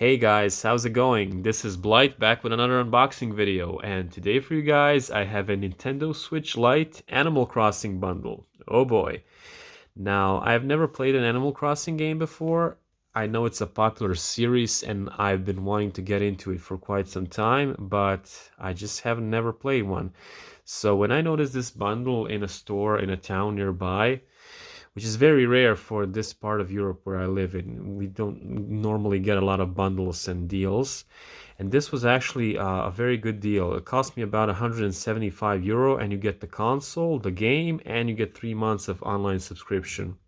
Hey guys, how's it going? This is Blight back with another unboxing video, and today for you guys I have a Nintendo Switch Lite Animal Crossing bundle. Oh boy. Now, I've never played an Animal Crossing game before. I know it's a popular series and I've been wanting to get into it for quite some time, but I just haven't never played one. So when I noticed this bundle in a store in a town nearby, which is very rare for this part of Europe where I live in. We don't normally get a lot of bundles and deals. And this was actually a very good deal. It cost me about 175 euro, and you get the console, the game, and you get 3 months of online subscription.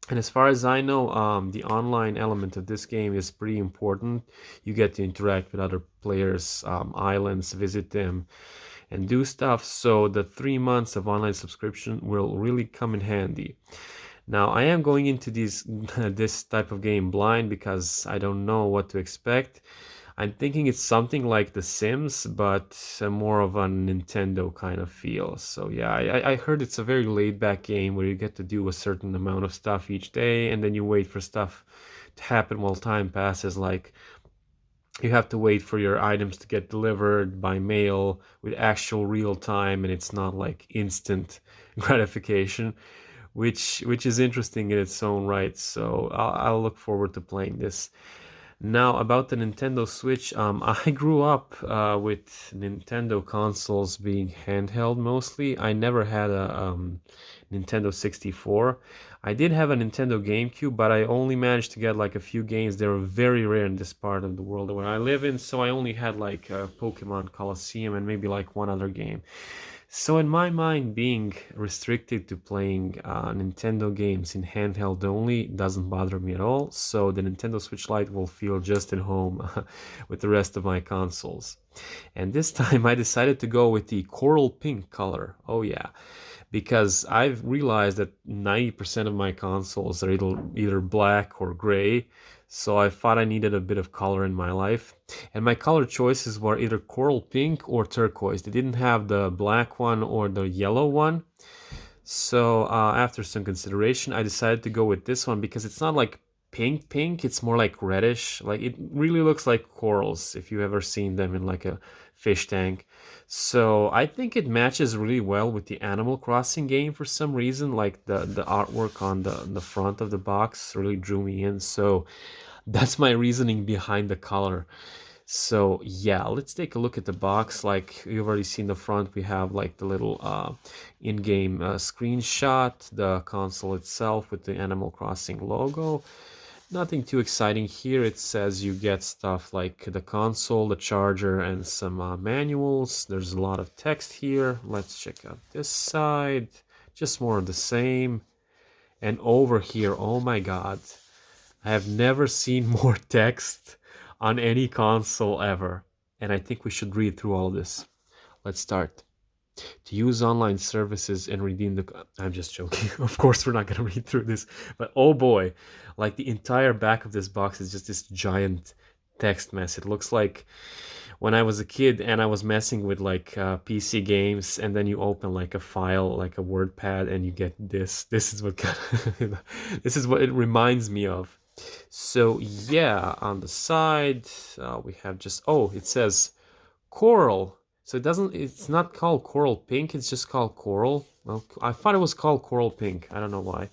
And as far as I know, the online element of this game is pretty important. You get to interact with other players' islands, visit them, and do stuff. So the 3 months of online subscription will really come in handy. Now, I am going into this type of game blind because I don't know what to expect. I'm thinking it's something like The Sims, but more of a Nintendo kind of feel. So yeah, I heard it's a very laid-back game where you get to do a certain amount of stuff each day, and then you wait for stuff to happen while time passes. Like you have to wait for your items to get delivered by mail with actual real time, and it's not like instant gratification, which is interesting in its own right. So I'll look forward to playing this. Now about the Nintendo Switch, I grew up with Nintendo consoles being handheld mostly. I never had a Nintendo 64. I did have a Nintendo GameCube, but I only managed to get like a few games. They were very rare in this part of the world where I live in, so I only had like Pokemon Colosseum and maybe like one other game. So in my mind, being restricted to playing Nintendo games in handheld only doesn't bother me at all. So the Nintendo Switch Lite will feel just at home with the rest of my consoles. And this time I decided to go with the coral pink color. Oh yeah, because I've realized that 90% of my consoles are either black or gray. So I thought I needed a bit of color in my life. And my color choices were either coral pink or turquoise. They didn't have the black one or the yellow one. So after some consideration, I decided to go with this one because it's not like pink pink, it's more like reddish. Like it really looks like corals if you've ever seen them in like a fish tank. So I think it matches really well with the Animal Crossing game for some reason. Like the artwork on the front of the box really drew me in. So that's my reasoning behind the color. So yeah, let's take a look at the box. Like you've already seen the front, we have like the little in-game screenshot, the console itself with the Animal Crossing logo. Nothing too exciting here. It says you get stuff like the console, the charger, and some manuals. There's a lot of text here. Let's check out this side. Just more of the same. And over here, oh my god, I have never seen more text on any console ever. And I think we should read through all this. Let's start. To use online services and redeem the... I'm just joking. Of course, we're not going to read through this. But oh boy, like the entire back of this box is just this giant text mess. It looks like when I was a kid and I was messing with like PC games, and then you open like a file, like a WordPad, and you get this. This is what this is what it reminds me of. So yeah, on the side we have just, oh, it says coral. So it's not called coral pink, it's just called coral. Well, I thought it was called coral pink. I don't know why.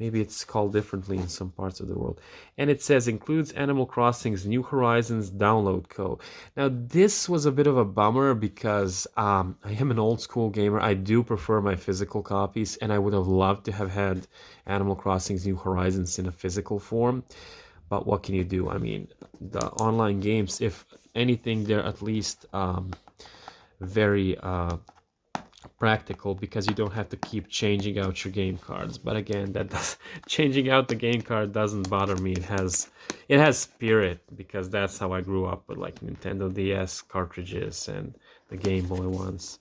Maybe it's called differently in some parts of the world. And it says includes Animal Crossing's New Horizons download code. Now, this was a bit of a bummer because I am an old school gamer. I do prefer my physical copies, and I would have loved to have had Animal Crossing's New Horizons in a physical form. But what can you do? I mean, the online games, if anything, they're at least very practical because you don't have to keep changing out your game cards. But again, that does changing out the game card doesn't bother me. It has spirit because that's how I grew up with like Nintendo DS cartridges and the Game Boy ones.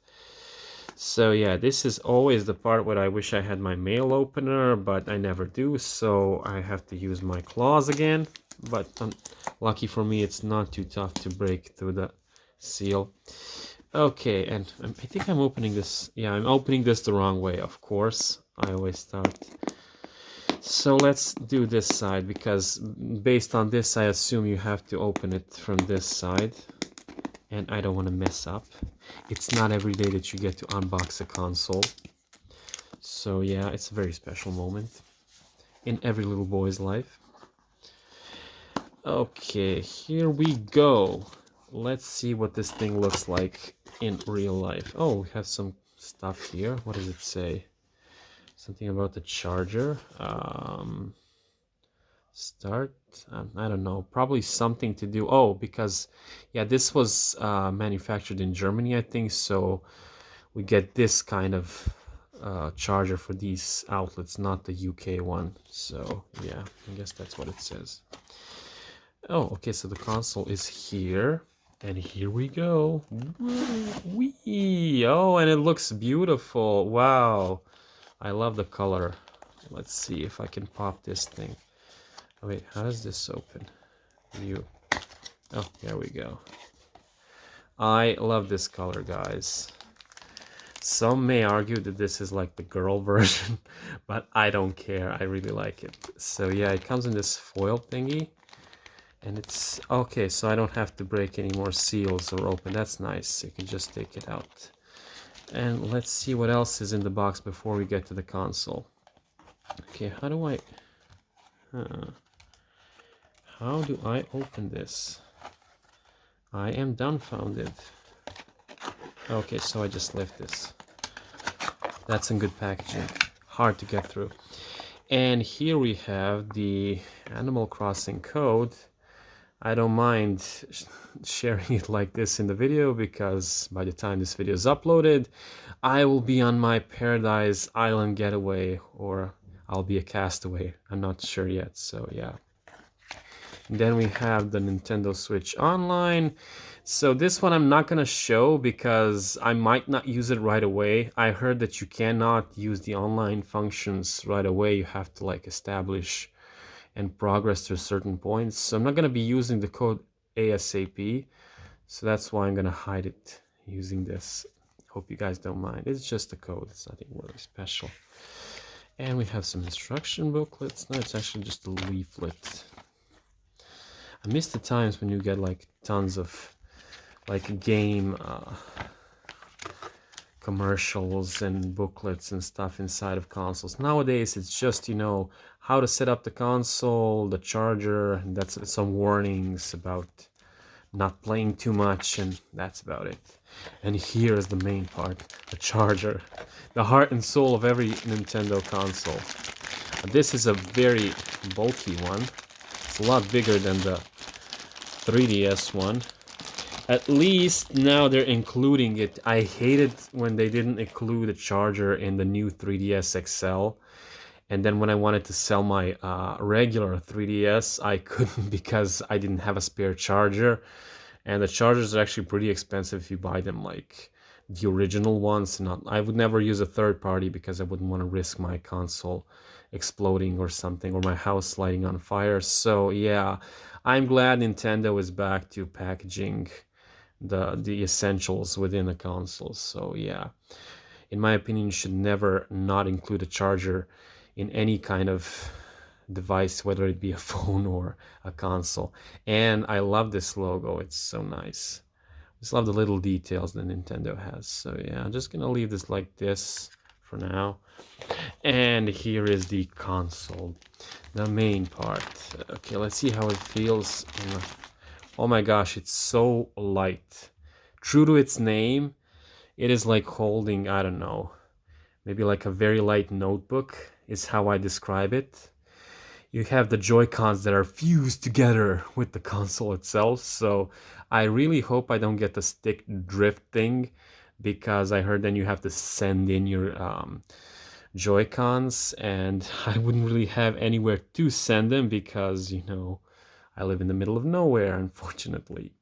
So yeah, this is always the part where I wish I had my mail opener, but I never do, so I have to use my claws again. But lucky for me, it's not too tough to break through the seal. Okay, and I think I'm opening this. Yeah, I'm opening this the wrong way, of course. I always start So let's do this side, because based on this I assume you have to open it from this side, and I don't want to mess up. It's not every day that you get to unbox a console, so yeah, it's a very special moment in every little boy's life. Okay, here we go. Let's see what this thing looks like in real life. Oh, we have some stuff here. What does it say? Something about the charger. Start. I don't know. Probably something to do. Oh, because yeah, this was manufactured in Germany, I think. So we get this kind of charger for these outlets, not the UK one. So yeah, I guess that's what it says. Oh, okay, so the console is here, and here we go. Wee! Oh, and it looks beautiful. Wow, I love the color. Let's see if I can pop this thing. Oh, wait, how does this open? You. Oh, there we go. I love this color, guys. Some may argue that this is like the girl version, but I don't care. I really like it. So yeah, it comes in this foil thingy. And it's okay, so I don't have to break any more seals or open. That's nice. You can just take it out. And let's see what else is in the box before we get to the console. Okay, how do I open this? I am dumbfounded. Okay, so I just left this. That's some good packaging. Hard to get through. And here we have the Animal Crossing code. I don't mind sharing it like this in the video, because by the time this video is uploaded, I will be on my Paradise Island getaway, or I'll be a castaway. I'm not sure yet, so yeah. And then we have the Nintendo Switch Online. So this one I'm not gonna show because I might not use it right away. I heard that you cannot use the online functions right away. You have to like establish and progress to certain points. So I'm not going to be using the code ASAP. So that's why I'm going to hide it using this. Hope you guys don't mind. It's just a code. It's nothing really special. And we have some instruction booklets. No, it's actually just a leaflet. I miss the times when you get like tons of like game commercials and booklets and stuff inside of consoles. Nowadays it's just, you know, how to set up the console, the charger, and that's some warnings about not playing too much, and that's about it. And here is the main part, the charger, the heart and soul of every Nintendo console. This is a very bulky one. It's a lot bigger than the 3DS one. At least now they're including it. I hated when they didn't include a charger in the new 3DS XL. And then when I wanted to sell my regular 3DS, I couldn't because I didn't have a spare charger. And the chargers are actually pretty expensive if you buy them like the original ones. Not, I would never use a third party because I wouldn't want to risk my console exploding or something, or my house lighting on fire. So yeah, I'm glad Nintendo is back to packaging the essentials within a console. So yeah, in my opinion, you should never not include a charger in any kind of device, whether it be a phone or a console. And I love this logo. It's so nice. Just love the little details that Nintendo has. So yeah, I'm just gonna leave this like this for now. And here is the console, the main part. Okay, let's see how it feels. Oh my gosh, it's so light. True to its name, it is like holding, I don't know, maybe like a very light notebook is how I describe it. You have the Joy-Cons that are fused together with the console itself, so I really hope I don't get the stick drift thing, because I heard then you have to send in your Joy-Cons, and I wouldn't really have anywhere to send them because, you know, I live in the middle of nowhere, unfortunately.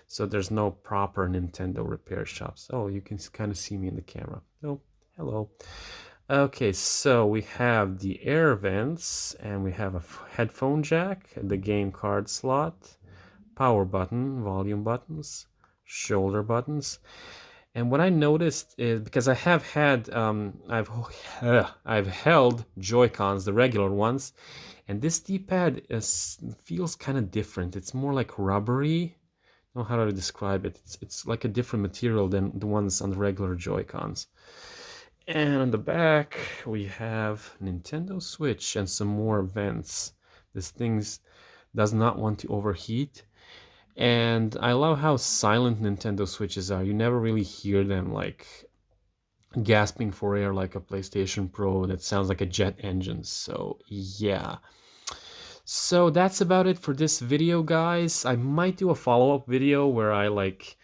So there's no proper Nintendo repair shops. Oh, you can kind of see me in the camera. Oh, hello. Okay, so we have the air vents, and we have a headphone jack, the game card slot, power button, volume buttons, shoulder buttons. And what I noticed is because I have had I've held Joy-Cons, the regular ones, and this D-pad feels kind of different. It's more like rubbery. I don't know how to describe it. It's like a different material than the ones on the regular Joy-Cons. And on the back we have Nintendo Switch and some more vents. This thing does not want to overheat. And I love how silent Nintendo Switches are. You never really hear them like gasping for air like a PlayStation Pro that sounds like a jet engine. So yeah. So that's about it for this video, guys. I might do a follow-up video where I like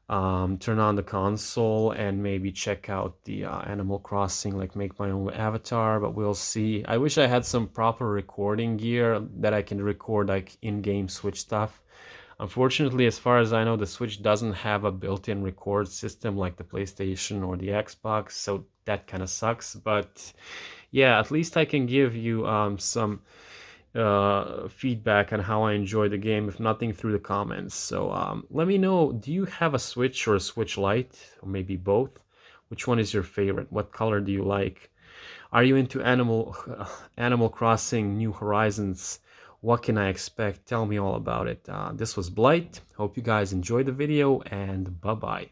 turn on the console and maybe check out the Animal Crossing, like make my own avatar, but we'll see. I wish I had some proper recording gear that I can record like in-game Switch stuff. Unfortunately, as far as I know, the Switch doesn't have a built-in record system like the PlayStation or the Xbox, so that kind of sucks. But yeah, at least I can give you some feedback on how I enjoy the game, if nothing through the comments. So let me know, do you have a Switch or a Switch Lite, or maybe both? Which one is your favorite? What color do you like? Are you into Animal Crossing New Horizons? What can I expect? Tell me all about it. This was Blight. Hope you guys enjoyed the video, and bye-bye.